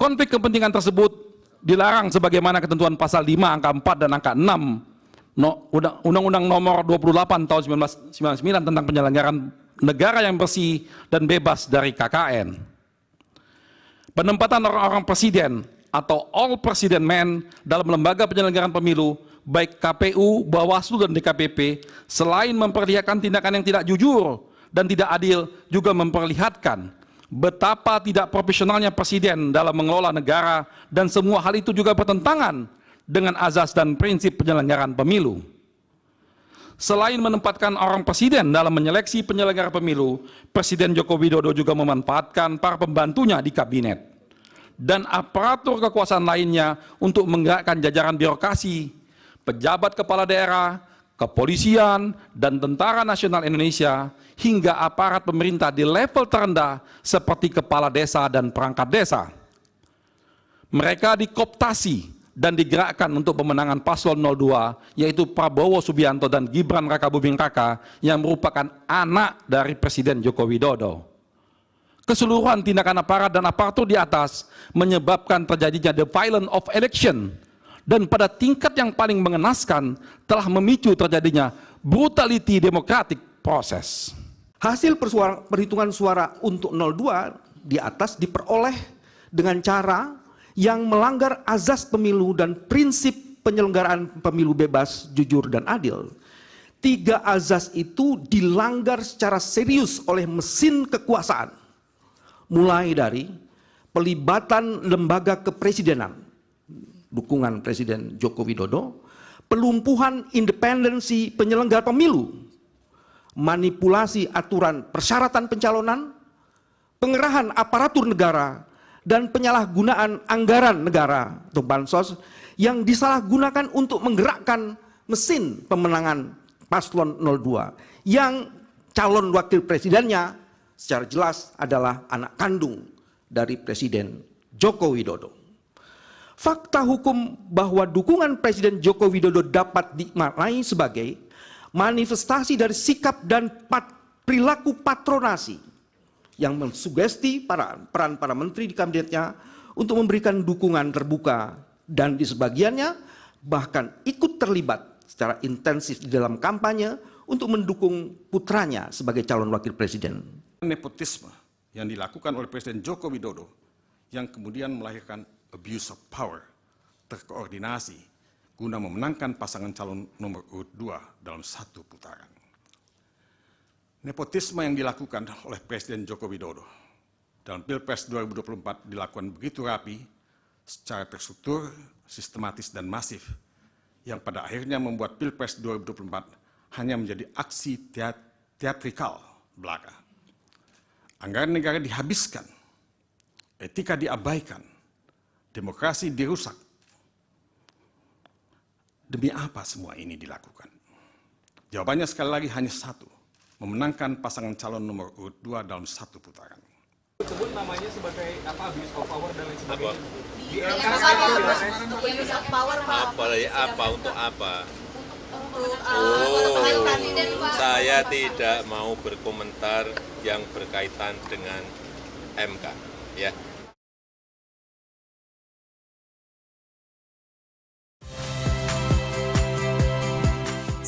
Konflik kepentingan tersebut dilarang sebagaimana ketentuan pasal 5 angka 4 dan angka 6 Undang-Undang nomor 28 tahun 1999 tentang penyelenggaraan negara yang bersih dan bebas dari KKN. Penempatan orang-orang presiden atau all president men dalam lembaga penyelenggaraan pemilu, baik KPU, Bawaslu, dan DKPP, selain memperlihatkan tindakan yang tidak jujur dan tidak adil, juga memperlihatkan betapa tidak profesionalnya presiden dalam mengelola negara, dan semua hal itu juga bertentangan dengan azas dan prinsip penyelenggaraan pemilu. Selain menempatkan orang presiden dalam menyeleksi penyelenggara pemilu, Presiden Joko Widodo juga memanfaatkan para pembantunya di kabinet dan aparatur kekuasaan lainnya untuk menggerakkan jajaran birokrasi, pejabat kepala daerah, kepolisian, dan Tentara Nasional Indonesia, hingga aparat pemerintah di level terendah seperti kepala desa dan perangkat desa. Mereka dikooptasi dan digerakkan untuk pemenangan paslon 02, yaitu Prabowo Subianto dan Gibran Rakabuming Raka, yang merupakan anak dari Presiden Joko Widodo. Keseluruhan tindakan aparat dan aparatur di atas menyebabkan terjadinya the violence of election, dan pada tingkat yang paling mengenaskan telah memicu terjadinya brutality democratic process. Hasil perhitungan suara untuk 02 di atas diperoleh dengan cara yang melanggar azas pemilu dan prinsip penyelenggaraan pemilu bebas, jujur, dan adil. 3 azas itu dilanggar secara serius oleh mesin kekuasaan, mulai dari pelibatan lembaga kepresidenan, dukungan Presiden Joko Widodo, pelumpuhan independensi penyelenggara pemilu, manipulasi aturan persyaratan pencalonan, pengerahan aparatur negara, dan penyalahgunaan anggaran negara atau bansos yang disalahgunakan untuk menggerakkan mesin pemenangan paslon 02 yang calon wakil presidennya secara jelas adalah anak kandung dari Presiden Joko Widodo. Fakta hukum bahwa dukungan Presiden Joko Widodo dapat dimaknai sebagai manifestasi dari sikap dan perilaku patronasi yang mensugesti peran para menteri di kabinetnya untuk memberikan dukungan terbuka, dan di sebagiannya bahkan ikut terlibat secara intensif di dalam kampanye untuk mendukung putranya sebagai calon wakil presiden. Nepotisme yang dilakukan oleh Presiden Joko Widodo yang kemudian melahirkan abuse of power terkoordinasi guna memenangkan pasangan calon nomor urut 2 dalam 1 putaran. Nepotisme yang dilakukan oleh Presiden Joko Widodo dalam Pilpres 2024 dilakukan begitu rapi, secara terstruktur, sistematis, dan masif, yang pada akhirnya membuat Pilpres 2024 hanya menjadi aksi teatrikal belaka. Anggaran negara dihabiskan, etika diabaikan, demokrasi dirusak. Demi apa semua ini dilakukan? Jawabannya sekali lagi hanya satu: memenangkan pasangan calon nomor urut 2 dalam 1 putaran. Sebut namanya sebagai apa, abuse of power dan lain sebagainya. Di abuse of power apa untuk apa? Saya tidak mau berkomentar yang berkaitan dengan MK, ya.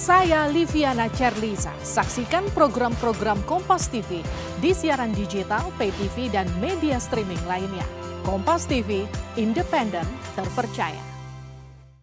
Saya Liviana Cerlisa. Saksikan program-program Kompas TV di siaran digital, pay TV, dan media streaming lainnya. Kompas TV, independen, terpercaya.